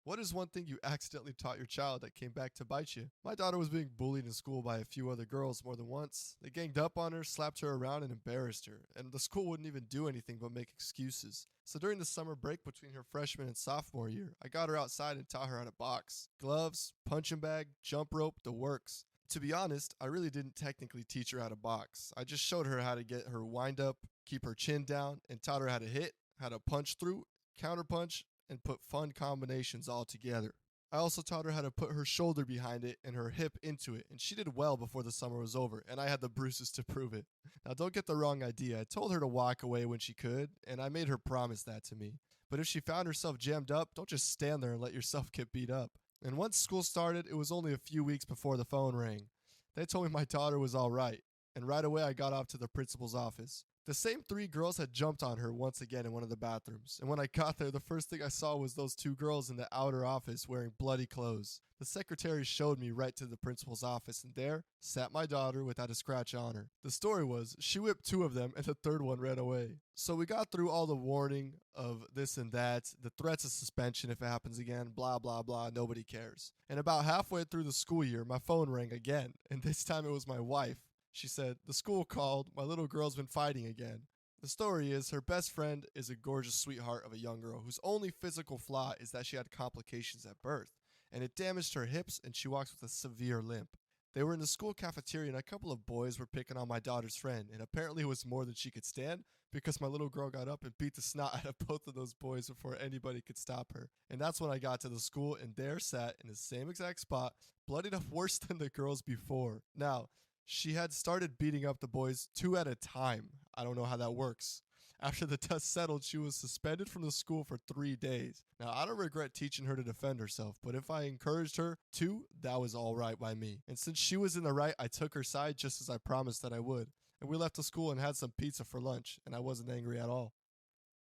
What is one thing you accidentally taught your child that came back to bite you? My daughter was being bullied in school by a few other girls more than once. They ganged up on her, slapped her around, and embarrassed her, and the school wouldn't even do anything but make excuses. So during the summer break between her freshman and sophomore year, I got her outside and taught her how to box. Gloves, punching bag, jump rope, the works. To be honest, I really didn't technically teach her how to box. I just showed her how to get her wind up, keep her chin down, and taught her how to hit, how to punch through, counterpunch, and put fun combinations all together. I also taught her how to put her shoulder behind it and her hip into it, and she did well before the summer was over, and I had the bruises to prove it. Now, don't get the wrong idea. I told her to walk away when she could, and I made her promise that to me. But if she found herself jammed up, don't just stand there and let yourself get beat up. And once school started, it was only a few weeks before the phone rang. They told me my daughter was all right, and right away I got off to the principal's office. The same three girls had jumped on her once again in one of the bathrooms, and when I got there, the first thing I saw was those two girls in the outer office wearing bloody clothes. The secretary showed me right to the principal's office, and there sat my daughter without a scratch on her. The story was, she whipped two of them, and the third one ran away. So we got through all the warning of this and that, the threats of suspension if it happens again, blah, blah, blah, nobody cares. And about halfway through the school year, my phone rang again, and this time it was my wife. She said, "The school called. My little girl's been fighting again." The story is her best friend is a gorgeous sweetheart of a young girl whose only physical flaw is that she had complications at birth, and it damaged her hips and she walks with a severe limp. They were in the school cafeteria and a couple of boys were picking on my daughter's friend, and apparently it was more than she could stand because my little girl got up and beat the snot out of both of those boys before anybody could stop her. And that's when I got to the school and there sat in the same exact spot, bloodied up worse than the girls before. Now, she had started beating up the boys two at a time. I don't know how that works. After the dust settled, she was suspended from the school for 3 days. Now, I don't regret teaching her to defend herself, but if I encouraged her to, that was all right by me. And since she was in the right, I took her side just as I promised that I would. And we left the school and had some pizza for lunch, and I wasn't angry at all.